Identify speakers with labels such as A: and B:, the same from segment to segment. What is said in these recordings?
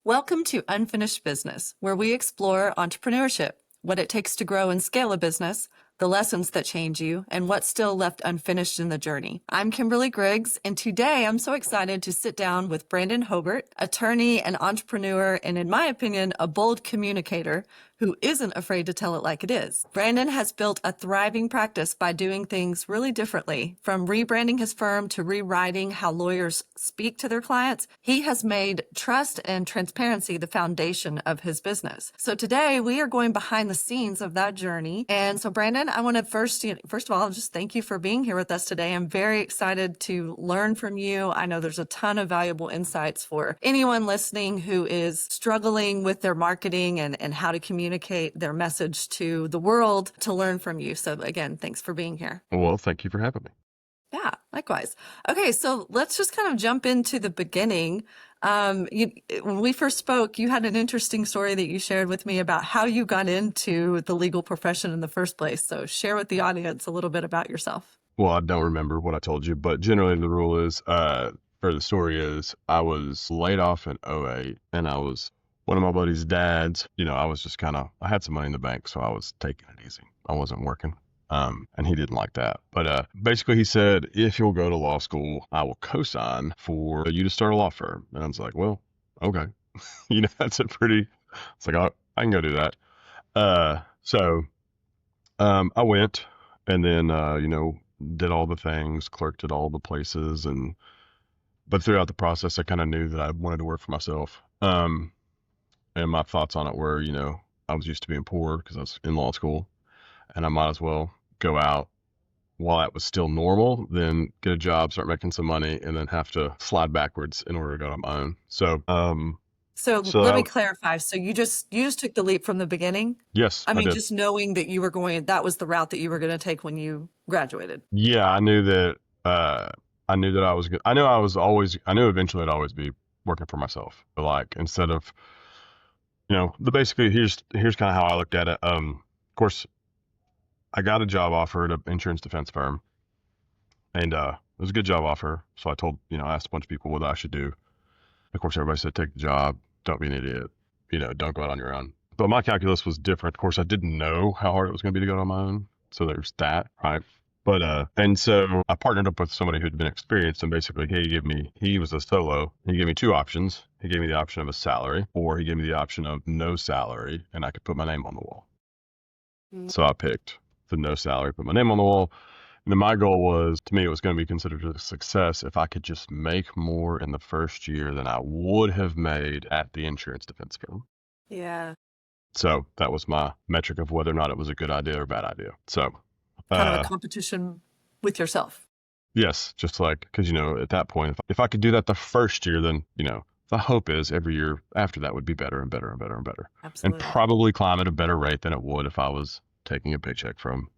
A: Welcome to Unfinished Business, where we explore entrepreneurship, what it takes to grow and scale a business, the lessons that change you, and what's still left unfinished in the journey. I'm Kimberly Griggs, and today I'm so excited to sit down with Brandon Haubert, attorney and entrepreneur, and in my opinion, a bold communicator who isn't afraid to tell it like it is. Brandon has built a thriving practice by doing things really differently. From rebranding his firm to rewriting how lawyers speak to their clients, he has made trust and transparency the foundation of his business. So today we are going behind the scenes of that journey. And so Brandon, I want to first of all, just thank you for being here with us today. I'm very excited to learn from you. I know there's a ton of valuable insights for anyone listening who is struggling with their marketing and how to communicate their message to the world, to learn from you. So again, thanks for being here.
B: Well, thank you for having me.
A: Yeah, likewise. Okay, so let's just kind of jump into the beginning. When we first spoke, you had an interesting story that you shared with me about how you got into the legal profession in the first place. So share with the audience a little bit about yourself.
B: Well, I don't remember what I told you, but generally the rule is, or the story is, I was laid off in '08 and I was one of my buddy's dads. I was just I had some money in the bank, so I was taking it easy. I wasn't working. And he didn't like that. But basically he said, if you'll go to law school, I will co-sign for you to start a law firm. And I was like, well, okay. That's it's like, I can go do that. So I went and then, did all the things, clerked at all the places. But throughout the process, I kind of knew that I wanted to work for myself. And my thoughts on it were, I was used to being poor because I was in law school, and I might as well go out while that was still normal, then get a job, start making some money, and then have to slide backwards in order to go on my own. So
A: let me clarify. So you just took the leap from the beginning?
B: Yes.
A: I mean,
B: did.
A: just knowing that that was the route that you were going to take when you graduated.
B: Yeah, I knew that I knew that I was good. I knew eventually I'd always be working for myself. But like, instead of, basically here's kind of how I looked at it. Of course, I got a job offer at an insurance defense firm, and it was a good job offer. So I asked a bunch of people what I should do. Of course, everybody said, take the job, don't be an idiot, don't go out on your own. But my calculus was different. Of course, I didn't know how hard it was going to be to go on my own. So there's that, right? But, and so I partnered up with somebody who'd been experienced, and basically he was a solo. He gave me two options. He gave me the option of a salary, or he gave me the option of no salary, and I could put my name on the wall. So I picked the no salary, put my name on the wall. And then my goal was, to me, it was going to be considered a success if I could just make more in the first year than I would have made at the insurance defense firm.
A: Yeah.
B: So that was my metric of whether or not it was a good idea or a bad idea. So
A: kind of a competition with yourself.
B: Yes. Just like, because, at that point, if I could do that the first year, then, the hope is every year after that would be better and better and better and better.
A: Absolutely.
B: And probably climb at a better rate than it would if I was taking a paycheck from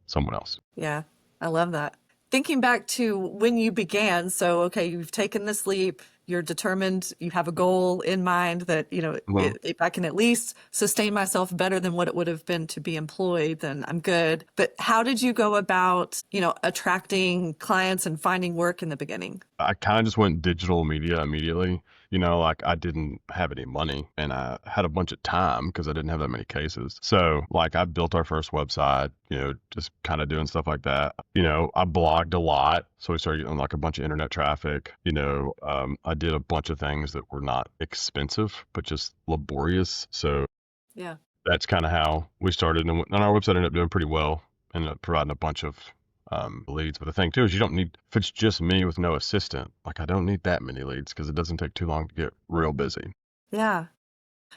B: someone else.
A: Yeah, I love that. Thinking back to when you began, so, okay, you've taken this leap, you're determined, you have a goal in mind that, if I can at least sustain myself better than what it would have been to be employed, then I'm good. But how did you go about, attracting clients and finding work in the beginning?
B: I kind of just went digital media immediately. Like I didn't have any money and I had a bunch of time because I didn't have that many cases. So like I built our first website, just kind of doing stuff like that. I blogged a lot. So we started getting like a bunch of internet traffic. I did a bunch of things that were not expensive, but just laborious. So
A: yeah,
B: that's kind of how we started. And our website ended up doing pretty well, ended up providing a bunch of leads. But the thing too is if it's just me with no assistant, like I don't need that many leads because it doesn't take too long to get real busy.
A: Yeah.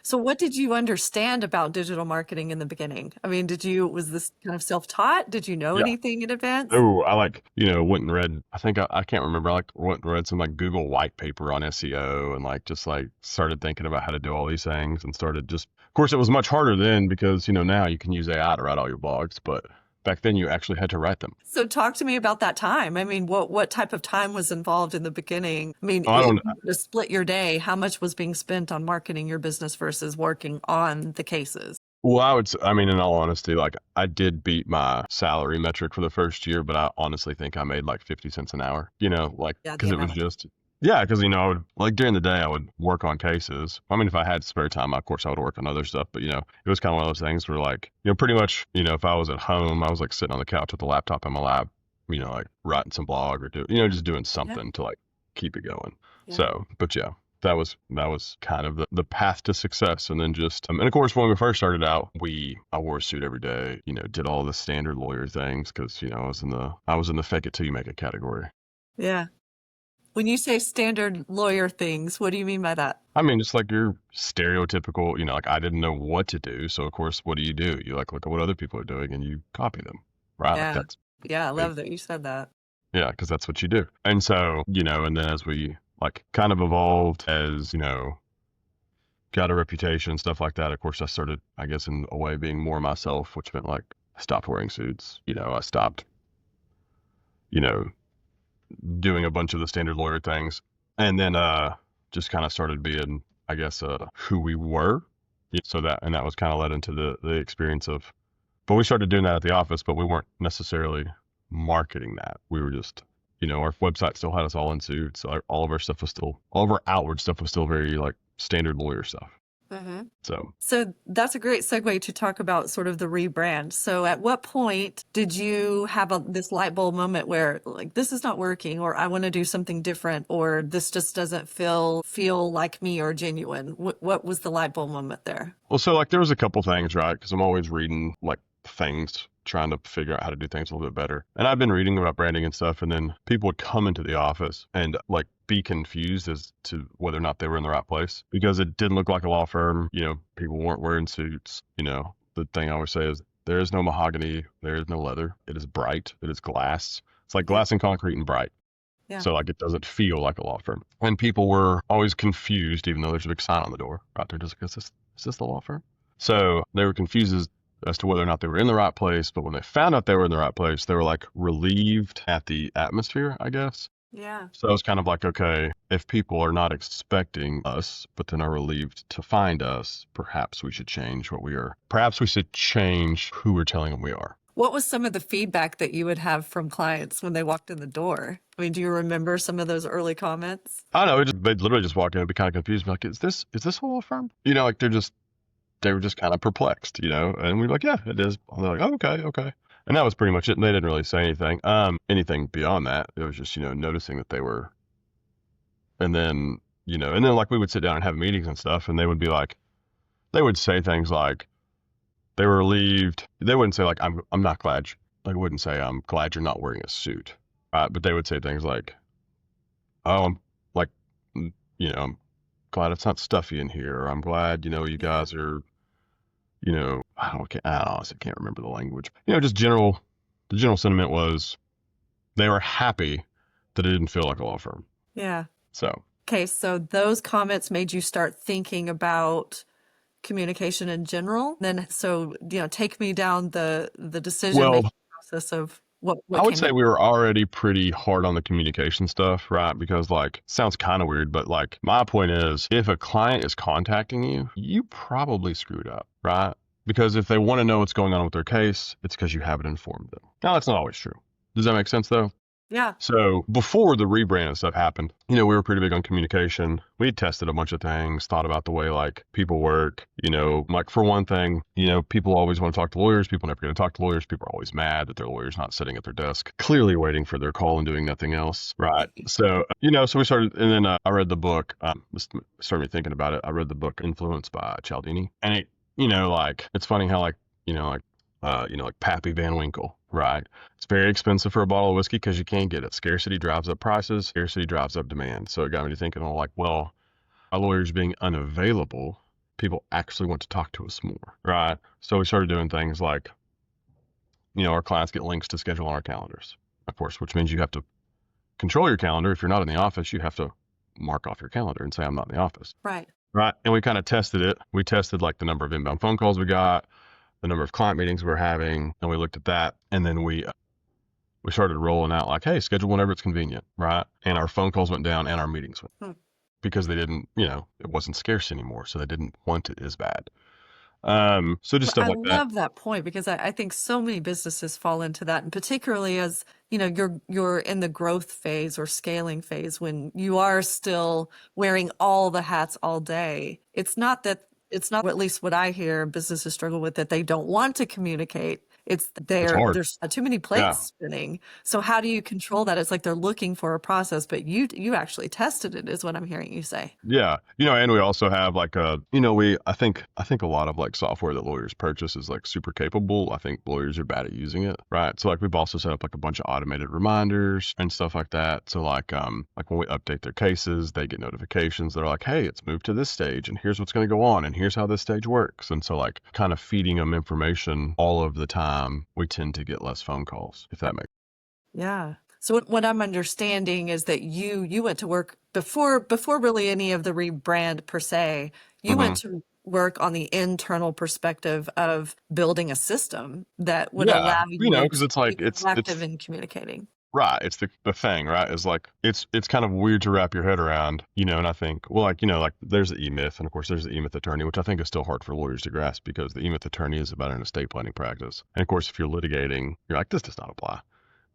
A: So what did you understand about digital marketing in the beginning? I mean, was this kind of self-taught? Did you know anything in advance?
B: Oh, I went and read, I think I can't remember. I went and read some like Google white paper on SEO and just started thinking about how to do all these things and started of course it was much harder then because, now you can use AI to write all your blogs, but back then you actually had to write them.
A: So talk to me about that time. I mean, what type of time was involved in the beginning? I mean, to split your day, how much was being spent on marketing your business versus working on the cases?
B: Well, in all honesty, like I did beat my salary metric for the first year, but I honestly think I made like 50 cents an hour, because it was just, Yeah, because I would like during the day I would work on cases. I mean, if I had spare time, of course I would work on other stuff. But it was kind of one of those things where like pretty much if I was at home, I was like sitting on the couch with the laptop in my lap, like writing some blog or just doing
A: Yeah.
B: something to like keep it going.
A: Yeah.
B: So, but yeah, that was kind of the path to success. And then just and of course when we first started out, I wore a suit every day. Did all the standard lawyer things because I was in the fake it till you make it category.
A: Yeah. When you say standard lawyer things, what do you mean by that?
B: I mean, just like your stereotypical, like I didn't know what to do. So of course, what do? You like look at what other people are doing and you copy them, right? Like
A: Yeah.
B: that's,
A: Yeah, I love that you said that.
B: yeah, because that's what you do. And so, and then as we like kind of evolved as, got a reputation and stuff like that, of course, I started, I guess, in a way being more myself, which meant like I stopped wearing suits. I stopped, you know, doing a bunch of the standard lawyer things. And then just kind of started being, I guess, who we were. So that was kind of led into the experience of, but we started doing that at the office, but we weren't necessarily marketing that. We were just, our website still had us all in suits. So all of our stuff was still, all of our outward stuff was still very like standard lawyer stuff.
A: Mm-hmm.
B: So
A: So that's a great segue to talk about sort of the rebrand. So at what point did you have this light bulb moment where like this is not working, or I want to do something different, or this just doesn't feel like me or genuine? What was the light bulb moment there?
B: Well, so like there was a couple things, right? Because I'm always reading like things, trying to figure out how to do things a little bit better. And I've been reading about branding and stuff, and then people would come into the office and like be confused as to whether or not they were in the right place because it didn't look like a law firm. People weren't wearing suits. The thing I always say is there is no mahogany, there is no leather. It is bright. It is glass. It's like glass and concrete and bright.
A: Yeah.
B: So like it doesn't feel like a law firm. And people were always confused, even though there's a big sign on the door right there. Just like, is this the law firm? So they were confused as to whether or not they were in the right place. But when they found out they were in the right place, they were like relieved at the atmosphere, I guess.
A: Yeah.
B: So it was kind of like, okay, if people are not expecting us, but then are relieved to find us, perhaps we should change what we are. Perhaps we should change who we're telling them we are.
A: What was some of the feedback that you would have from clients when they walked in the door? I mean, do you remember some of those early comments?
B: I don't know. They'd literally just walk in and be kind of confused. Be like, is this a law firm? Like they were just kind of perplexed, and we were like, yeah, it is. And they're like, oh, okay. And that was pretty much it. And they didn't really say anything beyond that. It was just, noticing that they were, and then like we would sit down and have meetings and stuff, and they would be like, they would say things like they were relieved. They wouldn't say like, I'm not glad. They wouldn't say, I'm glad you're not wearing a suit. But they would say things like, oh, I'm like, I'm glad it's not stuffy in here. Or I'm glad, you guys are, I honestly can't remember the language. Just the general sentiment was they were happy that it didn't feel like a law firm.
A: Yeah.
B: So.
A: Okay, so those comments made you start thinking about communication in general. Then, so, take me down the decision-making process of what
B: I would
A: came
B: say
A: in.
B: we were already pretty hard on the communication stuff, right? Because like, sounds kind of weird, but like my point is if a client is contacting you, you probably screwed up, right? Because if they want to know what's going on with their case, it's because you haven't informed them. Now, that's not always true. Does that make sense though?
A: Yeah.
B: So before the rebrand and stuff happened, we were pretty big on communication. We tested a bunch of things, thought about the way like people work, like for one thing, people always want to talk to lawyers. People never get to talk to lawyers. People are always mad that their lawyer's not sitting at their desk, clearly waiting for their call and doing nothing else. Right. So, so we started, and then I read the book, this started me thinking about it. I read the book Influence by Cialdini, and it, like, it's funny how like Pappy Van Winkle, right? It's very expensive for a bottle of whiskey because you can't get it. Scarcity drives up prices. Scarcity drives up demand. So it got me to thinking, like, well, our lawyers being unavailable, people actually want to talk to us more, right? So we started doing things like, our clients get links to schedule on our calendars, of course, which means you have to control your calendar. If you're not in the office, you have to mark off your calendar and say, I'm not in the office.
A: Right.
B: Right. And we kind of tested it. We tested like the number of inbound phone calls we got, the number of client meetings we're having, and we looked at that. And then we started rolling out like, hey, schedule whenever it's convenient, right? And our phone calls went down and our meetings went because they didn't, it wasn't scarce anymore. So they didn't want it as bad. So just stuff like that.
A: I love that point because I think so many businesses fall into that. And particularly as, you're in the growth phase or scaling phase when you are still wearing all the hats all day. It's not at least what I hear businesses struggle with, that they don't want to communicate. It's
B: It's hard.
A: there's too many
B: Yeah.
A: plates spinning. So how do you control that? It's like they're looking for a process, but you actually tested it, is what I'm hearing you say.
B: Yeah. And we also have like I think a lot of like software that lawyers purchase is like super capable. I think lawyers are bad at using it. Right. So like we've also set up like a bunch of automated reminders and stuff like that. So like when we update their cases, they get notifications. They're like, hey, it's moved to this stage and here's what's going to go on and here's how this stage works. And so like kind of feeding them information all of the time, we tend to get less phone calls, if that makes
A: Yeah. So what I'm understanding is that you went to work before really any of the rebrand per se. You
B: sense.
A: went to work on the internal perspective of building a system that would
B: Yeah.
A: allow you
B: Because
A: to
B: it's like
A: be proactive in communicating.
B: right. It's the thing, right? Is like it's kind of weird to wrap your head around, and I think, well, like there's the E-myth, and of course there's the E-myth attorney, which I think is still hard for lawyers to grasp because the E-myth attorney is about an estate planning practice. And of course, if you're litigating, you're like, this does not apply.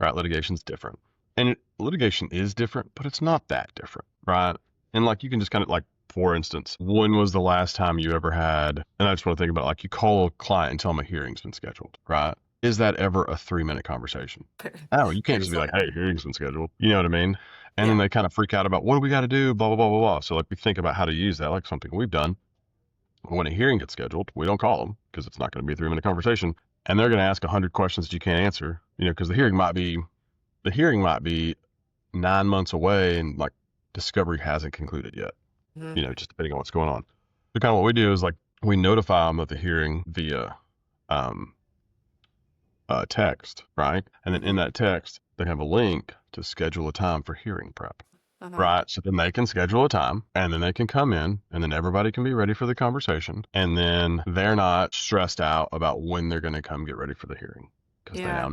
B: Right? Litigation's different. And litigation is different, but it's not that different, right? And like you can just kind of like, for instance, when was the last time you ever had, and I just want to think about like you call a client and tell them a hearing's been scheduled, right? Is that ever a 3-minute conversation? Oh, you can't just be like, hey, hearing's been scheduled. You know what I mean? And then
A: Yeah.
B: they kind of freak out about what do we got to do, blah, blah, blah, blah, blah. So like we think about how to use that, like something we've done. When a hearing gets scheduled, we don't call them because it's not going to be a 3-minute conversation. And they're going to ask 100 questions that you can't answer, because the hearing might be 9 months away and like discovery hasn't concluded yet,
A: Mhm.
B: just depending on what's going on. So kind of what we do is like we notify them of the hearing via text, right? And then in that text, they have a link to schedule a time for hearing prep,
A: Uh-huh.
B: right? So then they can schedule a time and then they can come in and then everybody can be ready for the conversation. And then they're not stressed out about when they're going to come get ready for the hearing because they
A: Yeah.
B: now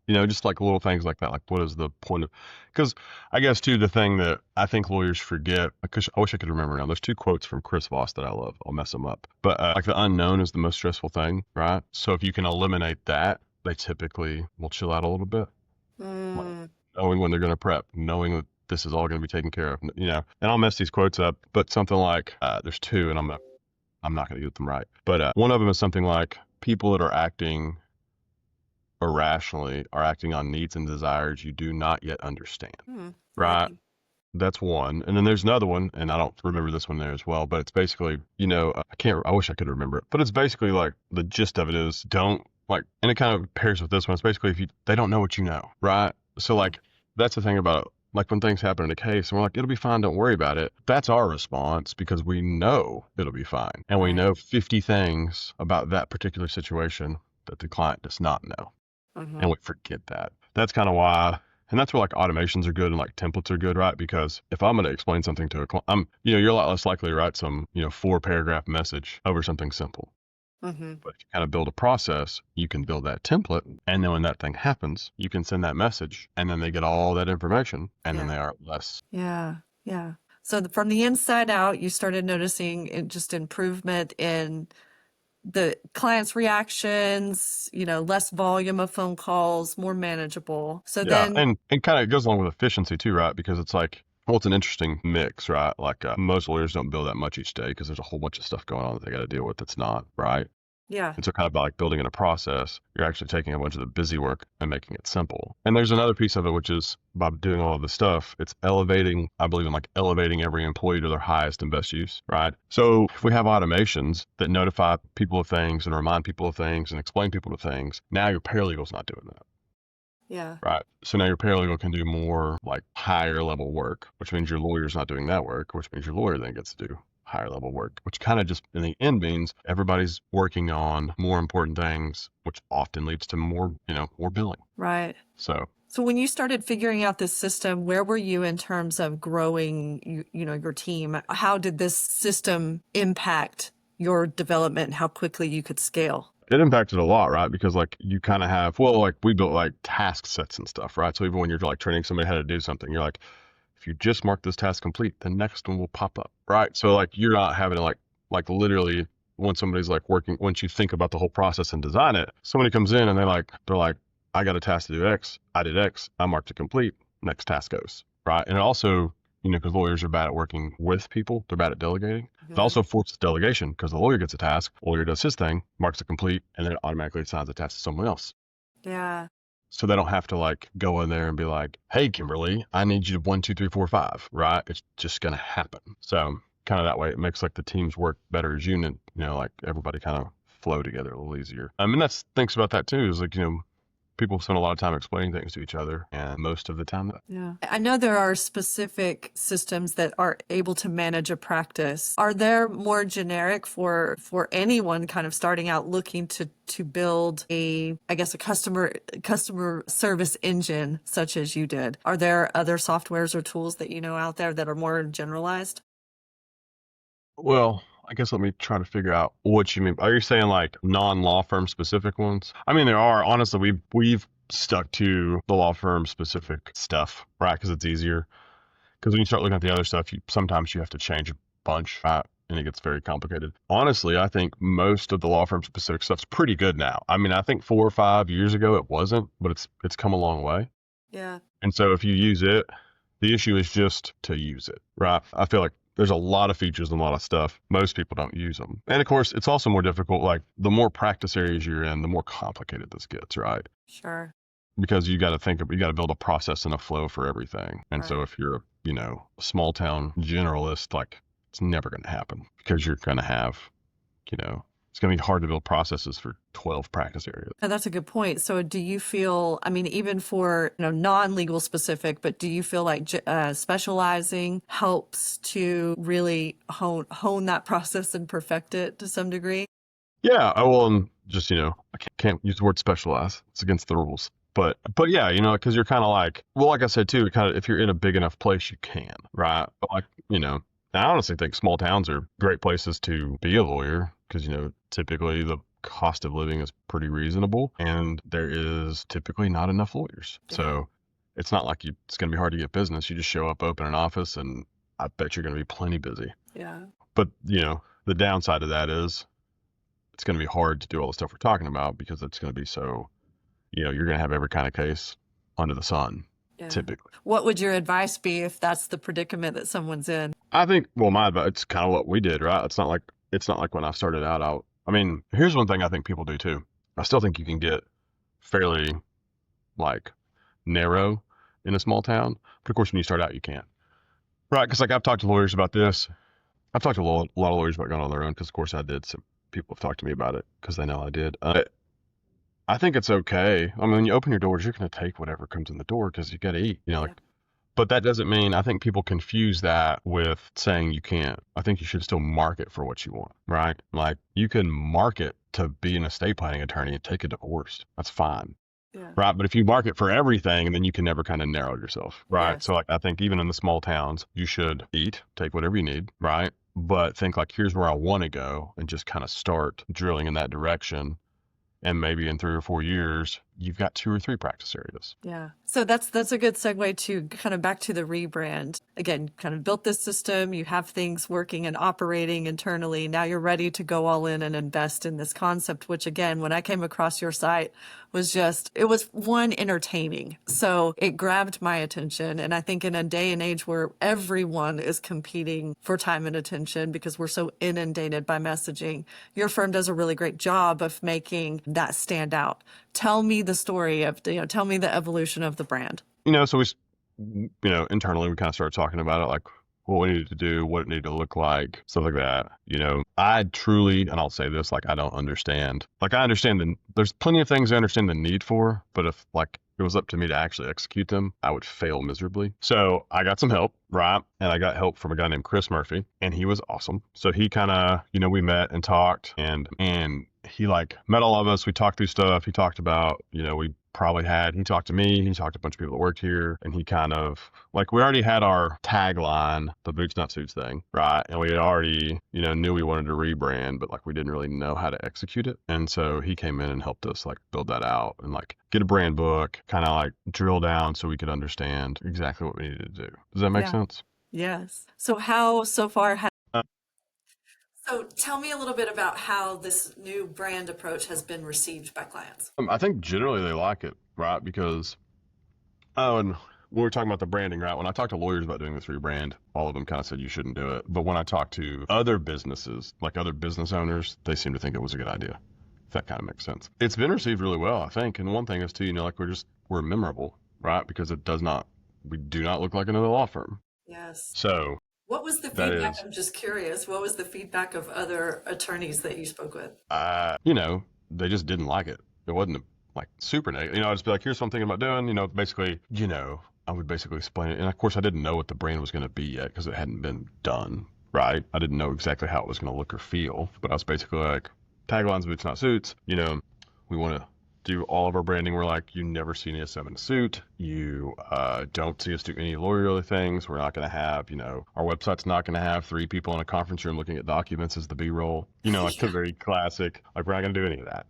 B: know. Just like little things like that. Like, what is the point of? Because I guess too, the thing that I think lawyers forget. Because I wish I could remember now. There's 2 quotes from Chris Voss that I love. I'll mess them up. But like the unknown is the most stressful thing, right? So if you can eliminate that, they typically will chill out a little bit. Like
A: Mm.
B: knowing when they're going to prep, knowing that this is all going to be taken care of. And I'll mess these quotes up. But something like there's 2, and I'm not going to get them right. But one of them is something like people that are acting irrationally are acting on needs and desires you do not yet understand. Right?
A: Right.
B: That's one. And then there's another one, and I don't remember this one there as well, but it's basically, I wish I could remember it, but it's basically like the gist of it is don't like, and it kind of pairs with this one. It's basically they don't know what you know, right? So like, that's the thing about like when things happen in a case and we're like, it'll be fine. Don't worry about it. That's our response because we know it'll be fine. And we
A: Right.
B: know 50 things about that particular situation that the client does not know. And we forget that. That's kind of why, and that's where like automations are good and like templates are good, right? Because if I'm going to explain something to a client, you're a lot less likely to write some, 4-paragraph message over something simple.
A: Mm-hmm.
B: But if you kind of build a process, you can build that template. And then when that thing happens, you can send that message and then they get all that information and then they are less.
A: Yeah. Yeah. So from the inside out, you started noticing just improvement in the client's reactions, less volume of phone calls, more manageable. So
B: Yeah.
A: then,
B: And kind of it goes along with efficiency too, right? Because it's like, well, it's an interesting mix, right? Like most lawyers don't bill that much each day because there's a whole bunch of stuff going on that they got to deal with that's not, right?
A: yeah,
B: And so kind of by like building in a process, you're actually taking a bunch of the busy work and making it simple. And there's another piece of it, which is by doing all of this stuff, it's elevating, I believe in like elevating every employee to their highest and best use, right? So if we have automations that notify people of things and remind people of things and explain people to things, now your paralegal's not doing that.
A: yeah,
B: Right. So now your paralegal can do more like higher level work, which means your lawyer's not doing that work, which means your lawyer then gets to do higher level work, which kind of just in the end means everybody's working on more important things, which often leads to more, more billing.
A: right.
B: So
A: when you started figuring out this system, where were you in terms of growing, your team? How did this system impact your development? How quickly you could scale?
B: it impacted a lot, right? Because like you kind of have, well, like we built like task sets and stuff, right? So even when you're like training somebody how to do something, you're like, if you just mark this task complete, the next one will pop up, right? So like you're not having to like literally when somebody's like working, once you think about the whole process and design it, somebody comes in and they're like, I got a task to do X. I did X. I marked it complete. Next task goes. Right. And it also, because lawyers are bad at working with people, they're bad at delegating. It also forces delegation because the lawyer gets a task, lawyer does his thing, marks it complete, and then it automatically assigns a task to someone else.
A: Yeah.
B: So they don't have to like go in there and be like, hey, Kimberly, I need you to 1, 2, 3, 4, 5. Right. It's just going to happen. So kind of that way, it makes like the teams work better as unit, like everybody kind of flow together a little easier. I mean, that's thinks about that too, is like, people spend a lot of time explaining things to each other, and most of the time.
A: Yeah. I know there are specific systems that are able to manage a practice. Are there more generic for anyone kind of starting out looking to build a customer service engine such as you did? Are there other softwares or tools that you know out there that are more generalized?
B: Well, I guess let me try to figure out what you mean. Are you saying like non-law firm specific ones? I mean, there are. Honestly, we've stuck to the law firm specific stuff, right? Because it's easier. Because when you start looking at the other stuff, sometimes you have to change a bunch, right? And it gets very complicated. Honestly, I think most of the law firm specific stuff's pretty good now. I mean, I think 4 or 5 years ago it wasn't, but it's come a long way.
A: Yeah.
B: And so if you use it, the issue is just to use it, right? I feel like there's a lot of features and a lot of stuff. Most people don't use them. And of course, it's also more difficult. Like the more practice areas you're in, the more complicated this gets, right?
A: Sure.
B: Because you got to build a process and a flow for everything. And so if you're a small town generalist, like it's never going to happen because you're going to have, it's going to be hard to build processes for 12 practice areas.
A: And that's a good point. So do you feel, I mean, even for, non-legal specific, but do you feel like specializing helps to really hone that process and perfect it to some degree?
B: Yeah. Well, and just, I can't use the word specialize. It's against the rules. But yeah, because you're kind of like, well, like I said, too, kind of if you're in a big enough place, you can, right? But like, I honestly think small towns are great places to be a lawyer because, typically the cost of living is pretty reasonable and there is typically not enough lawyers. Yeah. So it's not like it's going to be hard to get business. You just show up, open an office, and I bet you're going to be plenty busy.
A: Yeah.
B: But, the downside of that is it's going to be hard to do all the stuff we're talking about because it's going to be so, you're going to have every kind of case under the sun. Yeah. Typically.
A: What would your advice be if that's the predicament that someone's in?
B: I think, well, my advice, it's kind of what we did, right? It's not like when I started out, I mean, here's one thing I think people do too. I still think you can get fairly like narrow in a small town, but of course when you start out, you can't. Right? Because like I've talked to lawyers about this. I've talked to a lot of lawyers about going on their own because of course I did. So people have talked to me about it because they know I did. I think it's okay. I mean, when you open your doors, you're going to take whatever comes in the door because you got to eat, But that doesn't mean, I think people confuse that with saying you can't. I think you should still market for what you want, right? Like you can market to be an estate planning attorney and take a divorce. That's fine. Yeah. Right. But if you market for everything, then you can never kind of narrow yourself. Right. Yes. So like, I think even in the small towns, you should eat, take whatever you need. Right. But think like, here's where I want to go and just kind of start drilling in that direction. And maybe in 3 or 4 years, you've got 2 or 3 practice areas.
A: Yeah. So that's a good segue to kind of back to the rebrand. Again, kind of built this system, you have things working and operating internally. Now you're ready to go all in and invest in this concept, which again, when I came across your site it was entertaining. So it grabbed my attention. And I think in a day and age where everyone is competing for time and attention because we're so inundated by messaging, your firm does a really great job of making that stand out. Tell me the story of, tell me the evolution of the brand.
B: So we, internally we kind of started talking about it, like what we needed to do, what it needed to look like, stuff like that. I truly, and I'll say this, like I don't understand. Like I understand there's plenty of things I understand the need for, but if like it was up to me to actually execute them, I would fail miserably. So I got some help, right? And I got help from a guy named Chris Murphy, and he was awesome. So he kind of, we met and talked, and he like met all of us. We talked through stuff. He talked about, he talked to me, he talked to a bunch of people that worked here, and he kind of, like, we already had our tagline, the boots not suits thing, right? And we had already, knew we wanted to rebrand, but like we didn't really know how to execute it. And so he came in and helped us like build that out and like get a brand book, kind of like drill down so we could understand exactly what we needed to do. Does that make sense?
A: Yes. So how so far So tell me a little bit about how this new brand approach has been received by clients.
B: I think generally they like it, right? Because, oh, and when we were talking about the branding, right? When I talked to lawyers about doing this rebrand, all of them kind of said you shouldn't do it. But when I talked to other businesses, like other business owners, they seem to think it was a good idea. If that kind of makes sense. It's been received really well, I think. And one thing is too, like we're memorable, right? Because we do not look like another law firm.
A: Yes.
B: So
A: What was the
B: that
A: feedback?
B: is,
A: I'm just curious. What was the feedback of other attorneys that you spoke with?
B: they just didn't like it. It wasn't like super negative. I'd just be like, here's what I'm thinking about doing. Basically, I would basically explain it. And of course, I didn't know what the brand was going to be yet because it hadn't been done, right? I didn't know exactly how it was going to look or feel. But I was basically like, taglines, boots, not suits. We want to do all of our branding. We're like, you never see us in a suit. You don't see us do any lawyerly things. We're not going to have, our website's not going to have 3 people in a conference room looking at documents as the B-roll. Like the very classic, like we're not going to do any of that.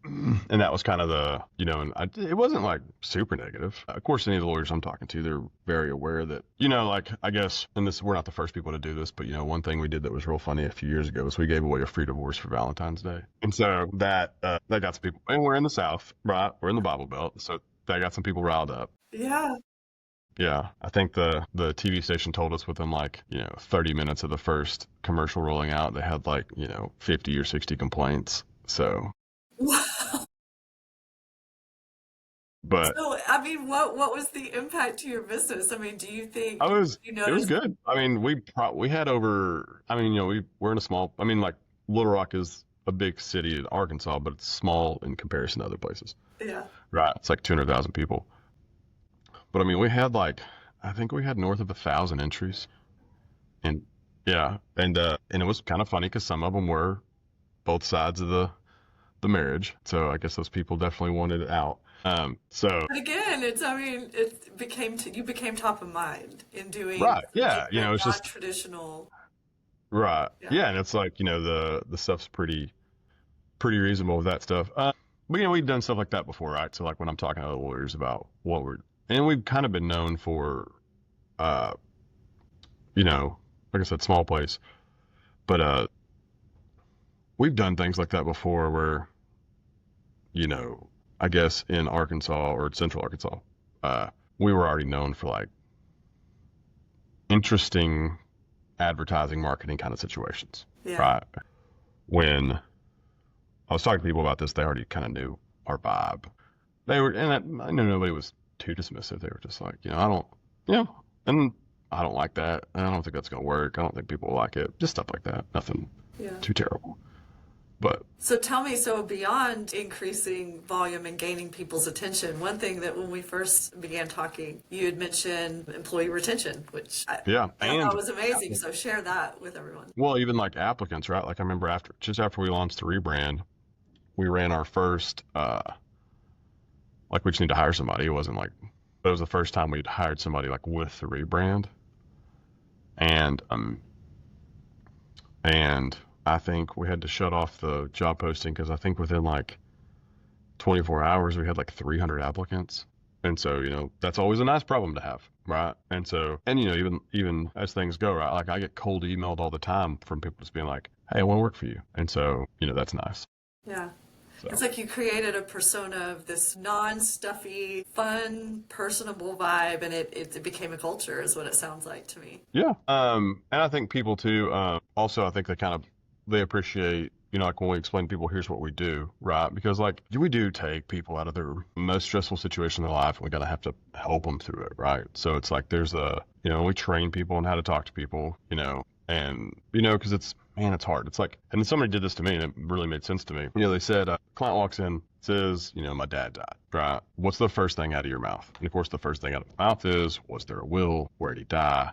B: And that was kind of it wasn't like super negative. Of course, any of the lawyers I'm talking to, they're very aware that, like, I guess, and we're not the first people to do this, but, one thing we did that was real funny a few years ago was we gave away a free divorce for Valentine's Day. And so that got some people, and we're in the South, right? We're in the Bible Belt. So that got some people riled up.
A: Yeah.
B: Yeah. I think the TV station told us within 30 minutes of the first commercial rolling out, they had 50 or 60 complaints. So.
A: Wow.
B: But
A: So, I mean, what was the impact to your business? I mean, do you think you
B: it was
A: noticed?
B: good. I mean, we had over, I mean, we're in a small, I mean, like Little Rock is a big city in Arkansas, but it's small in comparison to other places.
A: Yeah.
B: Right. It's like 200,000 people. But I mean, I think we had north of 1,000 entries. And yeah. And it was kind of funny because some of them were both sides of the marriage. So I guess those people definitely wanted it out. So
A: But again, I mean, you became top of mind in doing
B: right. Yeah.
A: different,
B: It's just
A: non-traditional.
B: right.
A: Yeah.
B: Yeah. And it's like, the stuff's pretty reasonable with that stuff. But we've done stuff like that before, right? So like when I'm talking to other lawyers about and we've kind of been known for, uh, like I said, small place, but, we've done things like that before where, I guess in Arkansas or Central Arkansas, we were already known for like interesting advertising, marketing kind of situations,
A: Yeah.
B: right? When I was talking to people about this, they already kind of knew our vibe. I know nobody was too dismissive. They were just like, I don't, and I don't like that. And I don't think that's going to work. I don't think people will like it. Just stuff like that. Nothing
A: Yeah.
B: too terrible. But
A: So tell me, so beyond increasing volume and gaining people's attention, one thing that when we first began talking, you had mentioned employee retention, which
B: yeah,
A: I thought
B: and
A: was amazing. So share that with everyone.
B: well, even like applicants, right? Like I remember just after we launched the rebrand, we ran our first, like we just need to hire somebody. It wasn't like, but it was the first time we'd hired somebody like with the rebrand. And I think we had to shut off the job posting because I think within like 24 hours we had like 300 applicants. And so, that's always a nice problem to have, right? And so, and even as things go, right? Like I get cold emailed all the time from people just being like, "Hey, I want to work for you." And so, that's nice.
A: Yeah.
B: So
A: It's like you created a persona of this non-stuffy, fun, personable vibe, and it became a culture, is what it sounds like to me.
B: yeah. And I think people too, also I think they appreciate, like when we explain to people, here's what we do, right? Because like we do take people out of their most stressful situation in their life and we gotta have to help them through it, right? So it's like we train people on how to talk to people, and because it's hard. It's like, and then somebody did this to me and it really made sense to me. They said, client walks in, says, my dad died, right? What's the first thing out of your mouth? And of course the first thing out of my mouth is, was there a will? Where did he die?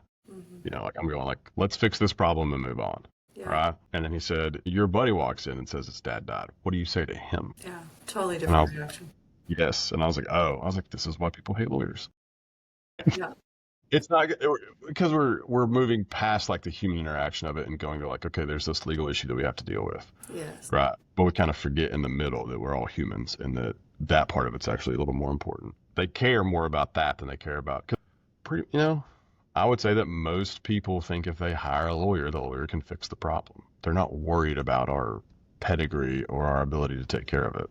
B: Like I'm going like, let's fix this problem and move on.
A: Yeah.
B: Right. And then he said, your buddy walks in and says his dad died. What do you say to him?
A: Yeah. Totally
B: And I
A: different
B: was,
A: reaction.
B: yes. And I was like, this is why people hate lawyers.
A: Yeah.
B: It's not because we're moving past like the human interaction of it and going to like, okay, there's this legal issue that we have to deal with.
A: Yes.
B: Right. But we kind of forget in the middle that we're all humans and that part of it's actually a little more important. They care more about that than they care about, I would say that most people think if they hire a lawyer, the lawyer can fix the problem. They're not worried about our pedigree or our ability to take care of it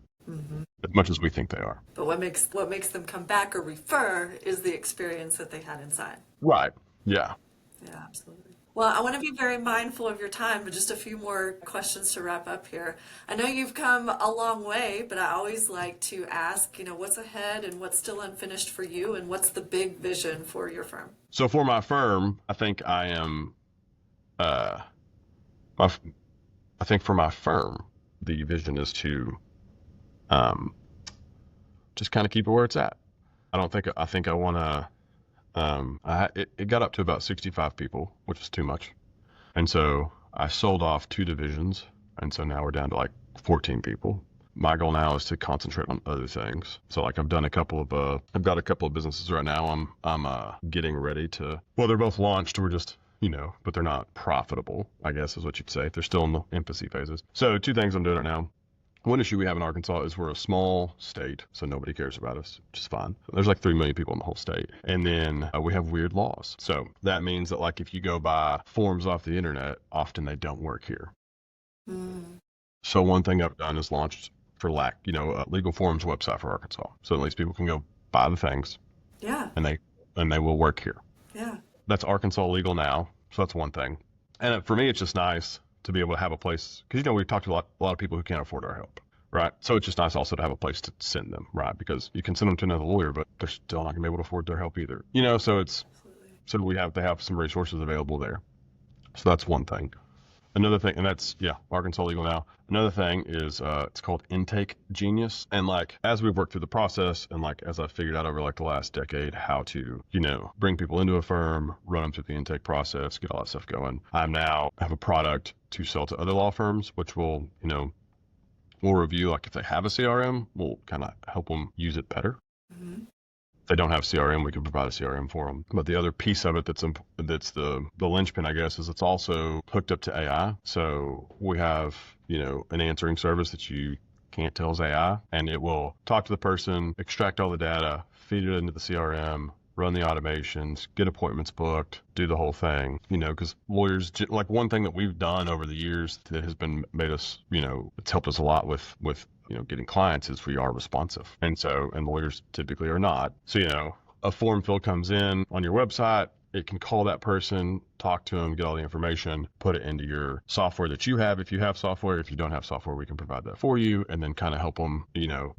B: as much as we think they are.
A: But what makes them come back or refer is the experience that they had inside.
B: Right. Yeah.
A: Yeah, absolutely. Well, I want to be very mindful of your time, but just a few more questions to wrap up here. I know you've come a long way, but I always like to ask, what's ahead and what's still unfinished for you, and what's the big vision for your firm?
B: So for my firm, I think I am, uh, I think for my firm, the vision is to, um, just kind of keep it where it's at. I think I want to, it got up to about 65 people, which is too much. And so I sold off 2 divisions. And so now we're down to like 14 people. My goal now is to concentrate on other things. So like I've got a couple of businesses right now. I'm getting ready to, well, they're both launched. We're just, but they're not profitable, I guess is what you'd say. They're still in the infancy phases. So 2 things I'm doing right now. One issue we have in Arkansas is we're a small state, so nobody cares about us, which is fine. There's like 3 million people in the whole state. And then we have weird laws. So that means that like if you go buy forms off the internet, often they don't work here. So one thing I've done is launched for a legal forms website for Arkansas. So at least people can go buy the things.
A: Yeah.
B: And they will work here.
A: Yeah.
B: That's Arkansas Legal Now. So that's one thing. And for me, it's just nice to be able to have a place, because we've talked to a lot of people who can't afford our help, right? So it's just nice also to have a place to send them, right? Because you can send them to another lawyer, but they're still not gonna be able to afford their help either, so they have some resources available there. So that's one thing. Another thing, and that's Arkansas Legal Now. Another thing is it's called Intake Genius, and like as we've worked through the process, and like as I've figured out over like the last decade how to bring people into a firm, run them through the intake process, get all that stuff going. I now have a product to sell to other law firms, which will we'll review like if they have a CRM, we'll kind of help them use it better. If they don't have CRM, we can provide a CRM for them. But the other piece of it that's the linchpin, I guess, is it's also hooked up to AI. So we have, an answering service that you can't tell is AI, and it will talk to the person, extract all the data, feed it into the CRM, run the automations, get appointments booked, do the whole thing, because lawyers, like one thing that we've done over the years that has made us, it's helped us a lot with getting clients is we are responsive. And lawyers typically are not. So, a form fill comes in on your website, it can call that person, talk to them, get all the information, put it into your software that you have. If you have software, if you don't have software, we can provide that for you, and then kind of help them,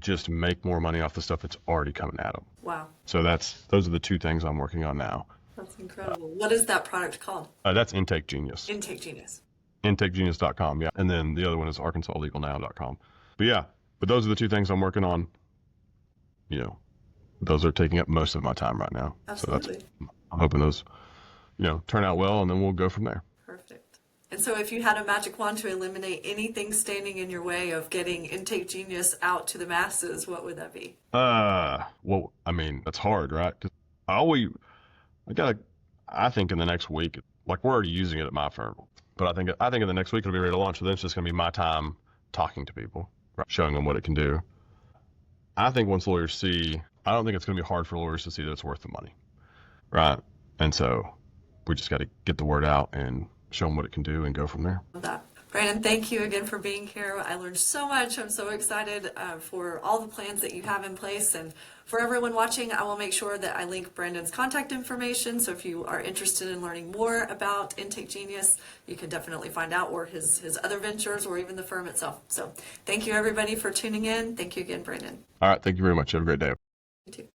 B: just make more money off the stuff that's already coming at them.
A: Wow.
B: So those are the 2 things I'm working on now.
A: That's incredible. What is that product called?
B: That's Intake Genius.
A: Intake Genius.
B: IntakeGenius.com, yeah. And then the other one is ArkansasLegalNow.com. But those are the 2 things I'm working on. Those are taking up most of my time right now.
A: Absolutely.
B: So I'm hoping those, turn out well, and then we'll go from there.
A: Perfect. And so if you had a magic wand to eliminate anything standing in your way of getting Intake Genius out to the masses, what would that be?
B: Well, I mean, that's hard, right? 'Cause I think in the next week, like we're already using it at my firm, but I think in the next week it'll be ready to launch. So then it's just going to be my time talking to people, right? Showing them what it can do. I think once lawyers see, I don't think it's going to be hard for lawyers to see that it's worth the money, right? And so we just got to get the word out and show them what it can do and go from there.
A: Love that. Brandon, thank you again for being here. I learned so much. I'm so excited for all the plans that you have in place. And for everyone watching, I will make sure that I link Brandon's contact information. So if you are interested in learning more about Intake Genius, you can definitely find out, or his other ventures, or even the firm itself. So thank you, everybody, for tuning in. Thank you again, Brandon.
B: All right. Thank you very much. Have a great day.
A: You too.